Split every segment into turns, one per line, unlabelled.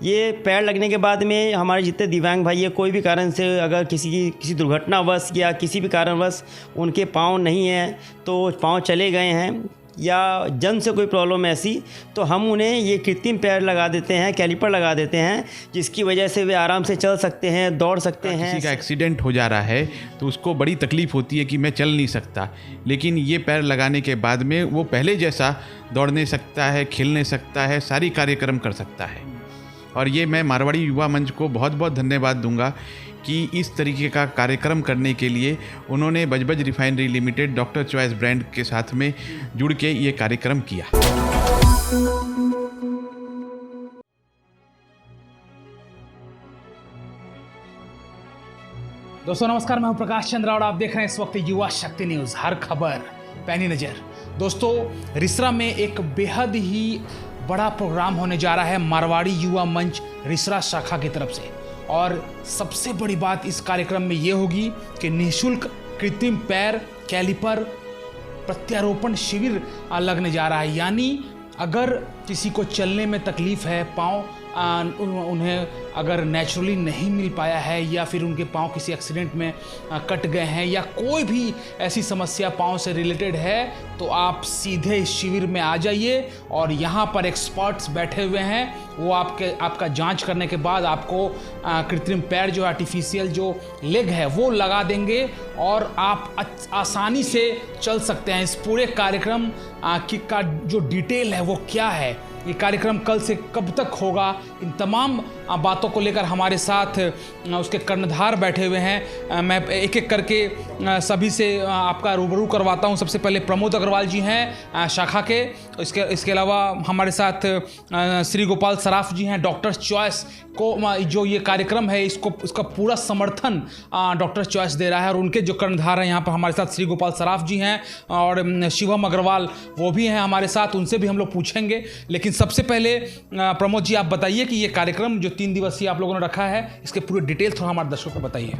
ये पैर लगने के बाद में हमारे जितने दिव्यांग भाई है, कोई भी कारण से अगर किसी दुर्घटनावश या किसी भी कारणवश उनके पाँव नहीं हैं, तो पाँव चले गए हैं या जन्म से कोई प्रॉब्लम ऐसी, तो हम उन्हें ये कृत्रिम पैर लगा देते हैं, कैलिपर लगा देते हैं, जिसकी वजह से वे आराम से चल सकते हैं, दौड़ सकते हैं।
किसी का एक्सीडेंट हो जा रहा है तो उसको बड़ी तकलीफ़ होती है कि मैं चल नहीं सकता, लेकिन ये पैर लगाने के बाद में वो पहले जैसा दौड़ने सकता है, खेलने सकता है, सारी कार्यक्रम कर सकता है। और ये मैं मारवाड़ी युवा मंच को बहुत बहुत धन्यवाद दूंगा कि इस तरीके का कार्यक्रम करने के लिए उन्होंने Budge Budge refinery limited doctor choice brand के साथ में जुड़ के ये कार्यक्रम किया।
दोस्तों नमस्कार, मैं हूं प्रकाश चंद्र और आप देख रहे हैं इस वक्त युवा शक्ति न्यूज़, हर खबर पैनी नज़र। दोस्तों रिसरा में एक बेहद ही बड़ा प्रोग्राम होने जा रहा है मारवाड़ी युवा मंच रिसरा शाखा की तरफ से, और सबसे बड़ी बात इस कार्यक्रम में ये होगी कि निःशुल्क कृत्रिम पैर कैलिपर प्रत्यारोपण शिविर लगने जा रहा है। यानी अगर किसी को चलने में तकलीफ़ है, पाँव उन्हें अगर नेचुरली नहीं मिल पाया है या फिर उनके पाँव किसी एक्सीडेंट में कट गए हैं या कोई भी ऐसी समस्या पाँव से रिलेटेड है, तो आप सीधे इस शिविर में आ जाइए और यहाँ पर एक्सपर्ट्स बैठे हुए हैं। वो आपका जांच करने के बाद आपको कृत्रिम पैर जो आर्टिफिशियल जो लेग है वो लगा देंगे और आप आसानी से चल सकते हैं। इस पूरे कार्यक्रम का जो डिटेल है वो क्या है, ये कार्यक्रम कल से कब तक होगा, इन तमाम बातों को लेकर हमारे साथ उसके कर्णधार बैठे हुए हैं। मैं एक एक करके सभी से आपका रूबरू करवाता हूं। सबसे पहले प्रमोद अग्रवाल जी हैं शाखा के, इसके अलावा हमारे साथ श्री गोपाल सराफ जी हैं। डॉक्टर चॉइस को जो ये कार्यक्रम है इसका पूरा समर्थन डॉक्टर चॉइस दे रहा है, और उनके जो कर्णधार हैं यहाँ पर हमारे साथ श्री गोपाल सराफ जी हैं और शिवम अग्रवाल वो भी हैं हमारे साथ, उनसे भी हम लोग पूछेंगे। लेकिन सबसे पहले प्रमोद जी आप बताइए कि ये कार्यक्रम जो 3 दिवसीय आप लोगों ने रखा है, इसके पूरे डिटेल थोड़ा हमारे दर्शकों को बताइए।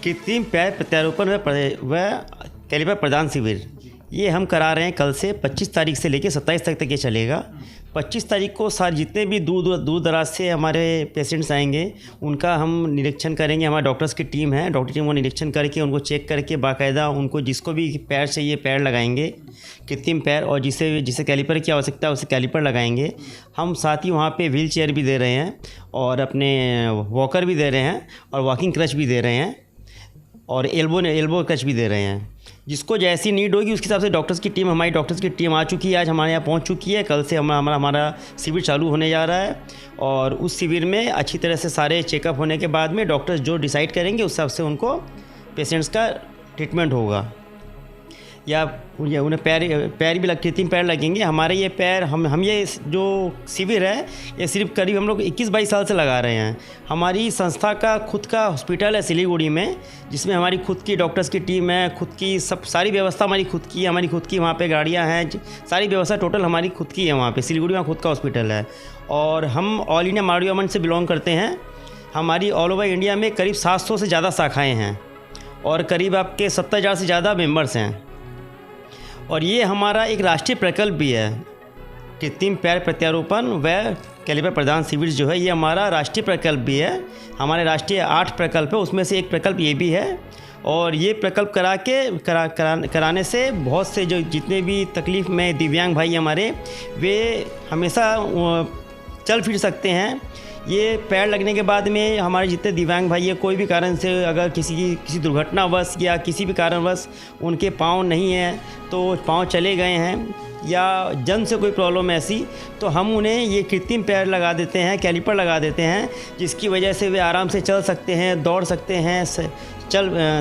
कृत्रिम पैर प्रत्यारोपण व कैलिपर प्रदान शिविर ये हम करा रहे हैं कल से 25 तारीख से लेकर 27 तक ये चलेगा। 25 तारीख को सारे जितने भी दूर दराज से हमारे पेशेंट्स आएंगे उनका हम निरीक्षण करेंगे। हमारे डॉक्टर्स की टीम है, डॉक्टर टीम को निरीक्षण करके उनको चेक करके बाकायदा उनको जिसको भी पैर चाहिए पैर लगाएंगे, कृत्रिम पैर, और जिसे कैलिपर की आवश्यकता है उसे कैलिपर लगाएंगे। हम साथ ही वहाँ पे व्हील चेयर भी दे रहे हैं और अपने वॉकर भी दे रहे हैं और वॉकिंग क्रच भी दे रहे हैं और एल्बो क्रच भी दे रहे हैं। जिसको जैसी नीड होगी उसके हिसाब से हमारी डॉक्टर्स की टीम आ चुकी है, आज हमारे यहाँ पहुँच चुकी है। कल से हमारा शिविर चालू होने जा रहा है और उस शिविर में अच्छी तरह से सारे चेकअप होने के बाद में डॉक्टर्स जो डिसाइड करेंगे उस हिसाब से उनको पेशेंट्स का ट्रीटमेंट होगा। या उन्हें पैर भी कृत्रिम पैर लगेंगे। हमारे ये पैर हम ये जो शिविर है ये सिर्फ करीब हम लोग 21-22 साल से लगा रहे हैं। हमारी संस्था का खुद का हॉस्पिटल है सिलीगुड़ी में, जिसमें हमारी खुद की डॉक्टर्स की टीम है, खुद की सारी व्यवस्था हमारी खुद की है। हमारी खुद की वहाँ पे गाड़ियाँ हैं, सारी व्यवस्था टोटल हमारी खुद की है। वहाँ पे सिलीगुड़ी में खुद का हॉस्पिटल है और हम ऑल इंडिया मारवाड़ी युवा मंच से बिलोंग करते हैं। हमारी ऑल ओवर इंडिया में करीब 700 से ज़्यादा शाखाएँ हैं और करीब आपके 70,000 से ज़्यादा मेम्बर्स हैं। और ये हमारा एक राष्ट्रीय प्रकल्प भी है। कृत्रिम पैर प्रत्यारोपण व कैलिपर प्रदान शिविर जो है ये हमारा राष्ट्रीय प्रकल्प भी है। हमारे राष्ट्रीय 8 प्रकल्प है, उसमें से एक प्रकल्प ये भी है। और ये प्रकल्प कराने से बहुत से जो जितने भी तकलीफ़ में दिव्यांग भाई हमारे वे हमेशा चल फिर सकते हैं। ये पैर लगने के बाद में हमारे जितने दिव्यांग भाई है, कोई भी कारण से अगर किसी दुर्घटनावश या किसी भी कारणवश उनके पाँव नहीं हैं, तो पाँव चले गए हैं या जन्म से कोई प्रॉब्लम ऐसी, तो हम उन्हें ये कृत्रिम पैर लगा देते हैं, कैलिपर लगा देते हैं, जिसकी वजह से वे आराम से चल सकते हैं, दौड़ सकते हैं,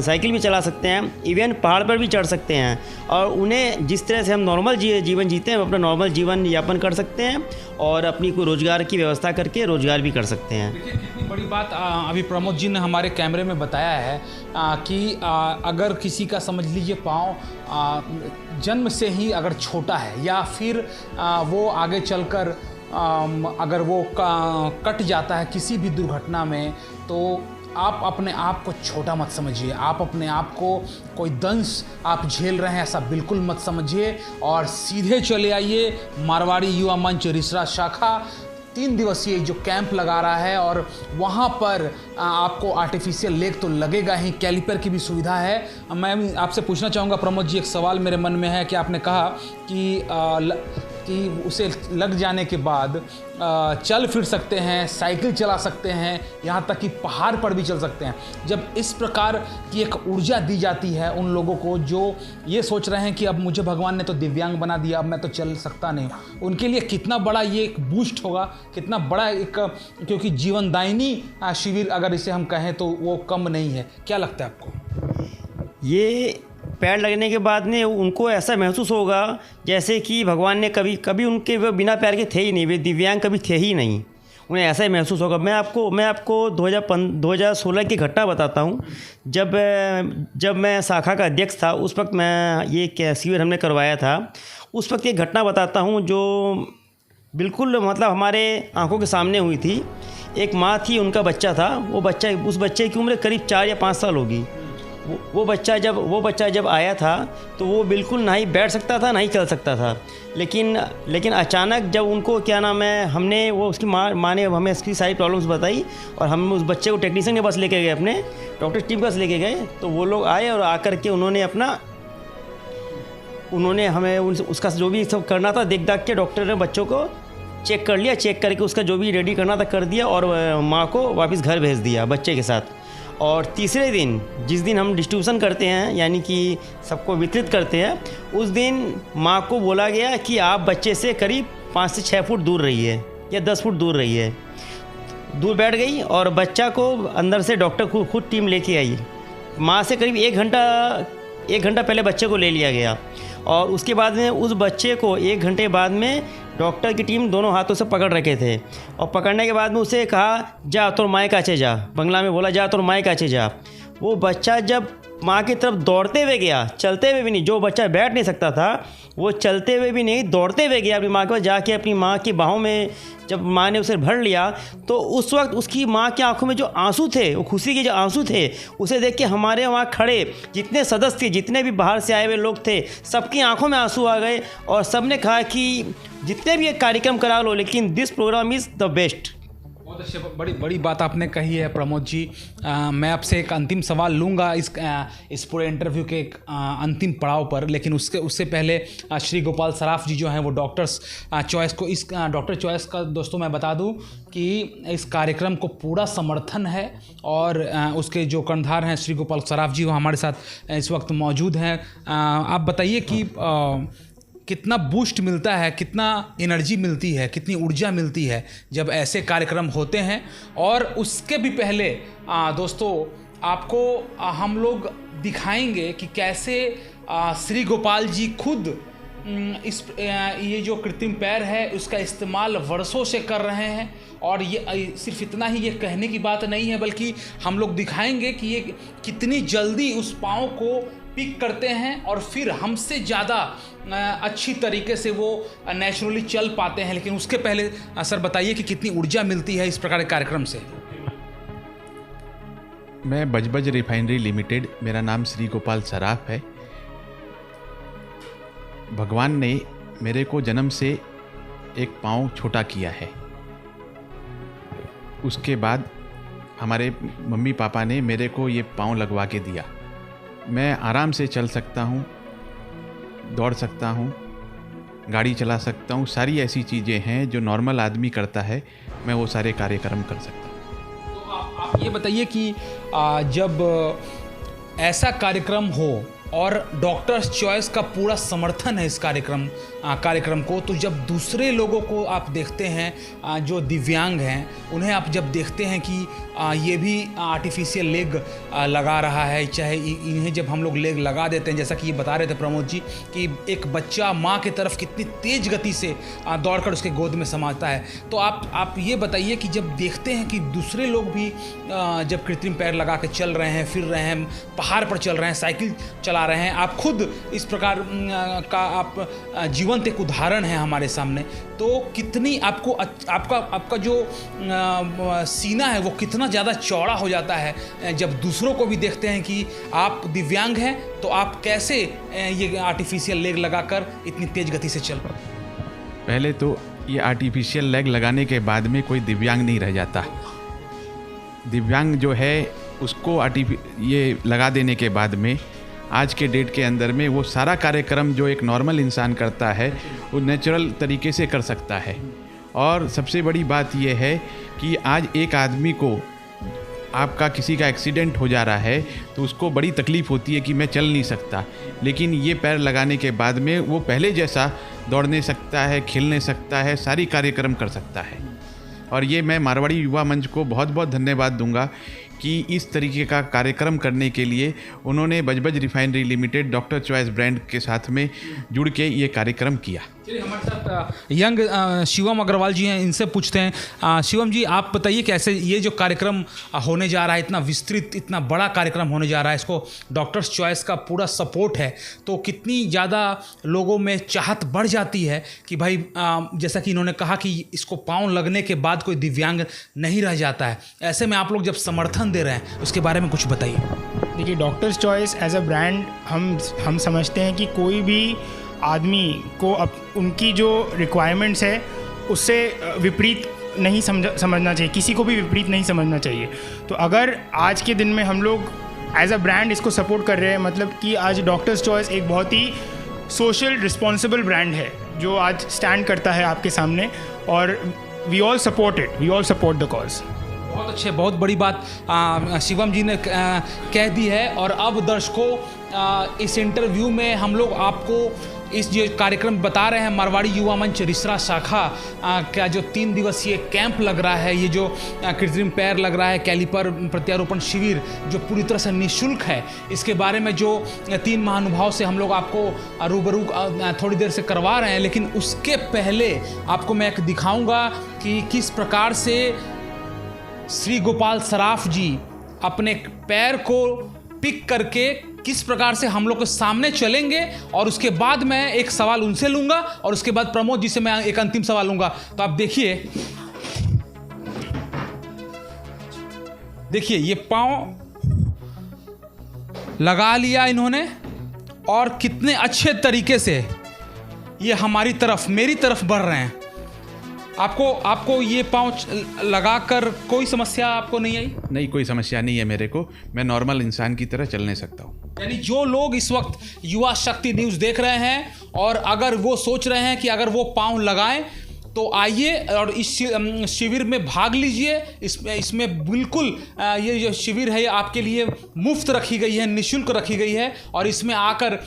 साइकिल भी चला सकते हैं, इवन पहाड़ पर भी चढ़ सकते हैं। और उन्हें जिस तरह से हम नॉर्मल जीवन जीते हैं अपना नॉर्मल जीवन यापन कर सकते हैं और अपनी कोई रोज़गार की व्यवस्था करके रोज़गार भी कर सकते हैं।
देखिए कितनी बड़ी बात अभी प्रमोद जी ने हमारे कैमरे में बताया है कि अगर किसी का समझ लीजिए पाँव जन्म से ही अगर छोटा है या फिर वो आगे चलकर अगर वो कट जाता है किसी भी दुर्घटना में, तो आप अपने आप को छोटा मत समझिए, आप अपने आप को कोई दंश आप झेल रहे हैं ऐसा बिल्कुल मत समझिए, और सीधे चले आइए मारवाड़ी युवा मंच रिसरा शाखा 3 दिवसीय जो कैंप लगा रहा है, और वहाँ पर आपको आर्टिफिशियल लेग तो लगेगा ही, कैलिपर की भी सुविधा है। मैं आपसे पूछना चाहूँगा प्रमोद जी, एक सवाल मेरे मन में है कि आपने कहा कि उसे लग जाने के बाद चल फिर सकते हैं, साइकिल चला सकते हैं, यहाँ तक कि पहाड़ पर भी चल सकते हैं। जब इस प्रकार की एक ऊर्जा दी जाती है उन लोगों को जो ये सोच रहे हैं कि अब मुझे भगवान ने तो दिव्यांग बना दिया, अब मैं तो चल सकता नहीं, उनके लिए कितना बड़ा ये एक बूस्ट होगा, कितना बड़ा एक, क्योंकि जीवनदायिनी शिविर अगर इसे हम कहें तो वो कम नहीं है। क्या लगता है आपको?
ये पैर लगने के बाद में उनको ऐसा महसूस होगा जैसे कि भगवान ने कभी उनके वो बिना पैर के थे ही नहीं, वे दिव्यांग कभी थे ही नहीं, उन्हें ऐसा ही महसूस होगा। मैं आपको 2016 की घटना बताता हूँ। जब मैं शाखा का अध्यक्ष था, उस वक्त मैं ये शिविर हमने करवाया था। उस वक्त एक घटना बताता हूँ जो बिल्कुल मतलब हमारे आंखों के सामने हुई थी। एक माँ थी, उनका बच्चा था, उस बच्चे की उम्र करीब 4 या 5 साल होगी। वो बच्चा जब आया था तो वो बिल्कुल ना ही बैठ सकता था ना ही चल सकता था, लेकिन अचानक जब उनको क्या नाम है, हमने वो उसकी माँ ने हमें इसकी सारी प्रॉब्लम्स बताई, और हम उस बच्चे को टेक्नीशियन के पास लेके गए, अपने डॉक्टर टीम के पास लेके गए। तो वो लोग आए और आकर के उन्होंने हमें उसका जो भी सब करना था देख दाख के डॉक्टर ने बच्चों को चेक कर लिया, चेक करके उसका जो भी रेडी करना था कर दिया, और माँ को वापस घर भेज दिया बच्चे के साथ। और तीसरे दिन जिस दिन हम डिस्ट्रीब्यूशन करते हैं, यानी कि सबको वितरित करते हैं, उस दिन माँ को बोला गया कि आप बच्चे से करीब 5 से 6 फुट दूर रहिए या 10 फुट दूर रहिए। दूर बैठ गई और बच्चा को अंदर से डॉक्टर खुद टीम लेके आई। माँ से करीब 1 घंटा पहले बच्चे को ले लिया गया, और उसके बाद में उस बच्चे को 1 घंटे बाद में डॉक्टर की टीम दोनों हाथों से पकड़ रखे थे, और पकड़ने के बाद में उसे कहा जा तोर माए काचे जा, बंगला में बोला जा तोर माए काचे जा। वो बच्चा जब माँ की तरफ दौड़ते हुए गया, चलते हुए भी नहीं, जो बच्चा बैठ नहीं सकता था वो चलते हुए भी नहीं, दौड़ते हुए गया अपनी माँ के पास, जाके अपनी माँ की बाहों में जब माँ ने उसे भर लिया, तो उस वक्त उसकी माँ की आंखों में जो आंसू थे, वो खुशी के जो आंसू थे, उसे देख के हमारे वहाँ खड़े जितने सदस्य थे, जितने भी बाहर से आए हुए लोग थे, सबकी आंखों में आंसू आ गए, और सब ने कहा कि जितने भी ये कार्यक्रम करा लो, लेकिन this program is the best.
बहुत अच्छी बड़ी बात आपने कही है प्रमोद जी। मैं आपसे एक अंतिम सवाल लूँगा इस पूरे इंटरव्यू के एक अंतिम पड़ाव पर, लेकिन उससे पहले श्री गोपाल सराफ जी जो हैं वो डॉक्टर्स चॉइस को, इस डॉक्टर चॉइस का दोस्तों मैं बता दूं कि इस कार्यक्रम को पूरा समर्थन है, और उसके जो कर्णधार हैं श्री गोपाल सराफ जी वो हमारे साथ इस वक्त मौजूद हैं। आप बताइए कि कितना बूस्ट मिलता है, कितना एनर्जी मिलती है, कितनी ऊर्जा मिलती है जब ऐसे कार्यक्रम होते हैं। और उसके भी पहले दोस्तों आपको हम लोग दिखाएंगे कि कैसे श्री गोपाल जी खुद ये जो कृत्रिम पैर है उसका इस्तेमाल वर्षों से कर रहे हैं, और ये सिर्फ इतना ही ये कहने की बात नहीं है, बल्कि हम लोग दिखाएंगे कि ये कितनी जल्दी उस पाँव को पिक करते हैं, और फिर हमसे ज़्यादा अच्छी तरीके से वो नेचुरली चल पाते हैं। लेकिन उसके पहले सर बताइए कि कितनी ऊर्जा मिलती है इस प्रकार के कार्यक्रम से।
मैं बजबज रिफाइनरी लिमिटेड, मेरा नाम श्री गोपाल सराफ है। भगवान ने मेरे को जन्म से एक पाँव छोटा किया है। उसके बाद हमारे मम्मी पापा ने मेरे को ये पाँव लगवा के दिया। मैं आराम से चल सकता हूँ, दौड़ सकता हूँ, गाड़ी चला सकता हूँ। सारी ऐसी चीज़ें हैं जो नॉर्मल आदमी करता है, मैं वो सारे कार्यक्रम कर सकता हूँ।
तो आप ये बताइए कि जब ऐसा कार्यक्रम हो और डॉक्टर्स चॉइस का पूरा समर्थन है इस कार्यक्रम को, तो जब दूसरे लोगों को आप देखते हैं जो दिव्यांग हैं, उन्हें आप जब देखते हैं कि ये भी आर्टिफिशियल लेग लगा रहा है, चाहे इन्हें जब हम लोग लेग लगा देते हैं, जैसा कि ये बता रहे थे प्रमोद जी कि एक बच्चा माँ की तरफ कितनी तेज गति से दौड़कर उसके गोद में समाता है, तो आप ये बताइए कि जब देखते हैं कि दूसरे लोग भी जब कृत्रिम पैर लगा के चल रहे हैं, फिर रहे हैं, पहाड़ पर चल रहे हैं, साइकिल चला चला रहे हैं। आप खुद इस प्रकार का आप जीवंत एक उदाहरण है हमारे सामने। तो कितनी आपका जो सीना है वो कितना ज़्यादा चौड़ा हो जाता है जब दूसरों को भी देखते हैं कि आप दिव्यांग हैं, तो आप कैसे ये आर्टिफिशियल लेग लगाकर इतनी तेज़ गति से चल पाते।
पहले तो ये आर्टिफिशियल लेग लगाने के बाद में कोई दिव्यांग नहीं रह जाता। दिव्यांग जो है उसको ये लगा देने के बाद में आज के डेट के अंदर में वो सारा कार्यक्रम जो एक नॉर्मल इंसान करता है वो नेचुरल तरीके से कर सकता है। और सबसे बड़ी बात ये है कि आज एक आदमी को आपका किसी का एक्सीडेंट हो जा रहा है तो उसको बड़ी तकलीफ़ होती है कि मैं चल नहीं सकता, लेकिन ये पैर लगाने के बाद में वो पहले जैसा दौड़ने सकता है, खेलने सकता है, सारी कार्यक्रम कर सकता है। और ये मैं मारवाड़ी युवा मंच को बहुत बहुत धन्यवाद दूंगा कि इस तरीके का कार्यक्रम करने के लिए उन्होंने Budge Budge refinery limited doctor choice brand के साथ में जुड़ के ये कार्यक्रम किया।
चलिए हमारे साथ यंग शिवम अग्रवाल जी हैं, इनसे पूछते हैं। शिवम जी, आप बताइए कैसे ये जो कार्यक्रम होने जा रहा है, इतना विस्तृत, इतना बड़ा कार्यक्रम होने जा रहा है, इसको डॉक्टर्स चॉइस का पूरा सपोर्ट है, तो कितनी ज़्यादा लोगों में चाहत बढ़ जाती है कि भाई जैसा कि इन्होंने कहा कि इसको पाँव लगने के बाद कोई दिव्यांग नहीं रह जाता है। ऐसे में आप लोग जब समर्थन दे रहे हैं उसके बारे में कुछ बताइए।
देखिए, doctors choice as a brand हम समझते हैं कि कोई भी आदमी को उनकी जो रिक्वायरमेंट्स है उससे विपरीत नहीं समझना चाहिए, किसी को भी विपरीत नहीं समझना चाहिए। तो अगर आज के दिन में हम लोग एज अ ब्रांड इसको सपोर्ट कर रहे हैं, मतलब कि आज डॉक्टर्स चॉइस एक बहुत ही सोशल रिस्पॉन्सिबल ब्रांड है जो आज स्टैंड करता है आपके सामने, और we all support it, we all support the cause.
बहुत अच्छे, बहुत बड़ी बात शिवम जी ने कह दी है। और अब दर्शकों, इस इंटरव्यू में हम लोग आपको इस जो कार्यक्रम बता रहे हैं, मारवाड़ी युवा मंच रिसरा शाखा का जो 3 दिवसीय कैंप लग रहा है, ये जो कृत्रिम पैर लग रहा है, कैलिपर प्रत्यारोपण शिविर जो पूरी तरह से निःशुल्क है, इसके बारे में जो 3 महानुभाव से हम लोग आपको रूबरू थोड़ी देर से करवा रहे हैं। लेकिन उसके पहले आपको मैं एक दिखाऊंगा कि किस प्रकार से श्री गोपाल सराफ जी अपने पैर को पिक करके किस प्रकार से हम लोग के सामने चलेंगे, और उसके बाद मैं एक सवाल उनसे लूंगा और उसके बाद प्रमोद जी से मैं एक अंतिम सवाल लूंगा। तो आप देखिए ये पांव लगा लिया इन्होंने, और कितने अच्छे तरीके से ये हमारी तरफ, मेरी तरफ बढ़ रहे हैं। आपको ये पाँव लगाकर कोई समस्या आपको नहीं आई?
नहीं, कोई समस्या नहीं है मेरे को, मैं नॉर्मल इंसान की तरह चलने सकता हूँ।
यानी जो लोग इस वक्त युवा शक्ति न्यूज़ देख रहे हैं और अगर वो सोच रहे हैं कि अगर वो पाँव लगाएं तो आइए और इस शिविर में भाग लीजिए। इसमें बिल्कुल ये जो शिविर है ये आपके लिए मुफ्त रखी गई है, निःशुल्क रखी गई है, और इसमें आकर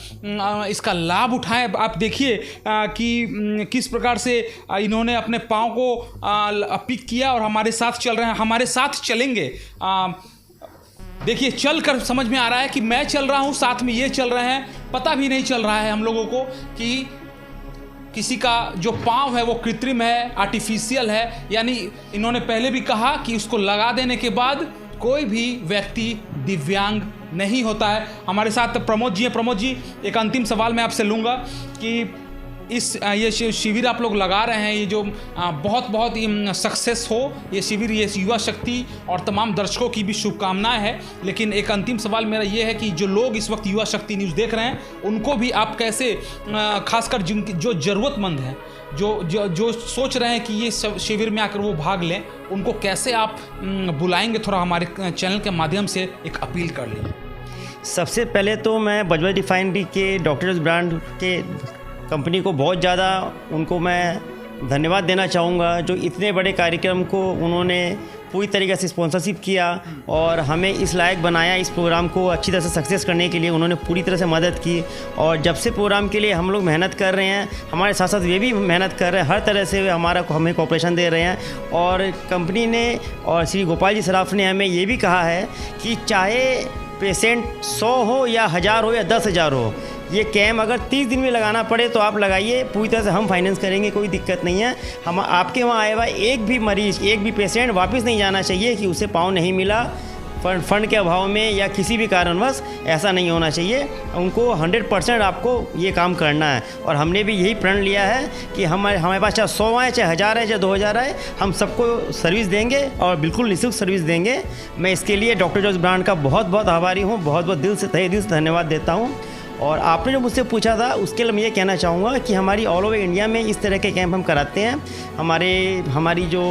इसका लाभ उठाएं। आप देखिए कि किस प्रकार से इन्होंने अपने पाँव को पिक किया और हमारे साथ चल रहे हैं, हमारे साथ चलेंगे। देखिए, चल कर समझ में आ रहा है कि मैं चल रहा हूँ, साथ में ये चल रहे हैं। पता भी नहीं चल रहा है हम लोगों को कि किसी का जो पाँव है वो कृत्रिम है, आर्टिफिशियल है। यानी इन्होंने पहले भी कहा कि उसको लगा देने के बाद कोई भी व्यक्ति दिव्यांग नहीं होता है। हमारे साथ प्रमोद जी हैं। प्रमोद जी, एक अंतिम सवाल मैं आपसे लूँगा कि ये शिविर आप लोग लगा रहे हैं, ये जो बहुत ही सक्सेस हो ये शिविर, ये युवा शक्ति और तमाम दर्शकों की भी शुभकामनाएं है। लेकिन एक अंतिम सवाल मेरा ये है कि जो लोग इस वक्त युवा शक्ति न्यूज़ देख रहे हैं उनको भी आप कैसे, खासकर जिनकी जो ज़रूरतमंद हैं, जो सोच रहे हैं कि ये शिविर में आकर वो भाग लें, उनको कैसे आप बुलाएंगे? थोड़ा हमारे चैनल के माध्यम से एक अपील कर लें।
सबसे पहले तो मैं बजबज रिफाइनरी के डॉक्टर्स ब्रांड के कंपनी को बहुत ज़्यादा उनको मैं धन्यवाद देना चाहूँगा, जो इतने बड़े कार्यक्रम को उन्होंने पूरी तरीके से स्पॉन्सरशिप किया और हमें इस लायक बनाया। इस प्रोग्राम को अच्छी तरह से सक्सेस करने के लिए उन्होंने पूरी तरह से मदद की, और जब से प्रोग्राम के लिए हम लोग मेहनत कर रहे हैं, हमारे साथ साथ वे भी मेहनत कर रहे हैं, हर तरह से हमें कोऑपरेशन दे रहे हैं। और कंपनी ने और श्री गोपाल जी सराफ ने हमें ये भी कहा है कि चाहे पेशेंट 100 हो या 1000 हो या 10,000 हो, ये कैम्प अगर 30 दिन में लगाना पड़े तो आप लगाइए, पूरी तरह से हम फाइनेंस करेंगे, कोई दिक्कत नहीं है। हम आपके वहाँ आए हुआ एक भी मरीज़, एक भी पेशेंट वापस नहीं जाना चाहिए कि उसे पाँव नहीं मिला। फंड के अभाव में या किसी भी कारणवश ऐसा नहीं होना चाहिए। उनको 100% आपको ये काम करना है और हमने भी यही प्रण लिया है कि हमारे पास चाहे 100 आए, चाहे 1000 आए, चाहे 2000 आए, हम सबको सर्विस देंगे और बिल्कुल निःशुल्क सर्विस देंगे। मैं इसके लिए डॉक्टर जॉर्ज ब्रांड का बहुत बहुत आभारी हूँ, बहुत बहुत तहे दिल से धन्यवाद देता हूँ। और आपने जो मुझसे पूछा था उसके लिए मैं ये कहना चाहूँगा कि हमारी ऑल ओवर इंडिया में इस तरह के कैंप हम कराते हैं। हमारी जो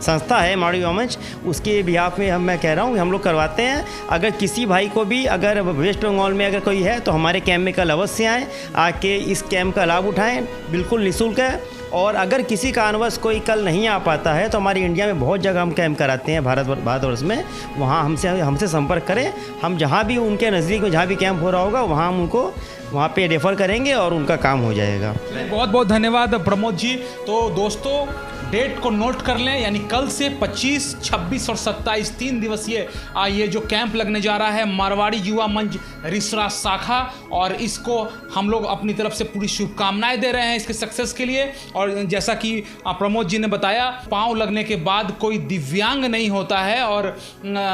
संस्था है मारवाड़ी युवा मंच, उसके बिहाफ में मैं कह रहा हूँ कि हम लोग करवाते हैं। अगर किसी भाई को भी अगर वेस्ट बंगाल में अगर कोई है तो हमारे कैंप में कल अवश्य आएँ, आके इस कैंप का लाभ उठाएँ, बिल्कुल निःशुल्क है। और अगर किसी कारणवश कोई कल नहीं आ पाता है तो हमारी इंडिया में बहुत जगह हम कैंप कराते हैं भारतवर्ष में, वहाँ हमसे संपर्क करें। हम जहाँ भी उनके नज़दीक में जहाँ भी कैंप हो रहा होगा वहाँ हम उनको वहाँ पे रेफ़र करेंगे और उनका काम हो जाएगा।
बहुत बहुत धन्यवाद प्रमोद जी। तो दोस्तों डेट को नोट कर लें, यानी कल से 25, 26 और 27 3 दिवसीय ये जो कैंप लगने जा रहा है मारवाड़ी युवा मंच रिसरा शाखा, और इसको हम लोग अपनी तरफ से पूरी शुभकामनाएं दे रहे हैं इसके सक्सेस के लिए। और जैसा कि प्रमोद जी ने बताया, पाँव लगने के बाद कोई दिव्यांग नहीं होता है। और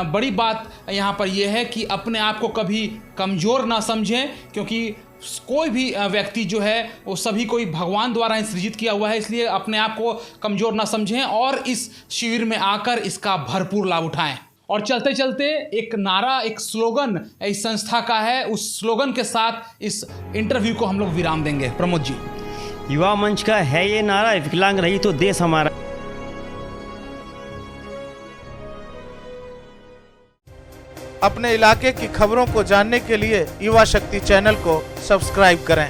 बड़ी बात यहाँ पर यह है कि अपने आप को कभी कमज़ोर ना समझें, क्योंकि कोई भी व्यक्ति जो है वो सभी कोई भगवान द्वारा ही सृजित किया हुआ है। इसलिए अपने आप को कमज़ोर ना समझें और इस शिविर में आकर इसका भरपूर लाभ उठाएं। और चलते चलते एक नारा, एक स्लोगन इस संस्था का है, उस स्लोगन के साथ इस इंटरव्यू को हम लोग विराम देंगे। प्रमोद जी।
युवा मंच का है ये नारा, विकलांग रही तो देश हमारा।
अपने इलाके की खबरों को जानने के लिए युवा शक्ति चैनल को सब्सक्राइब करें।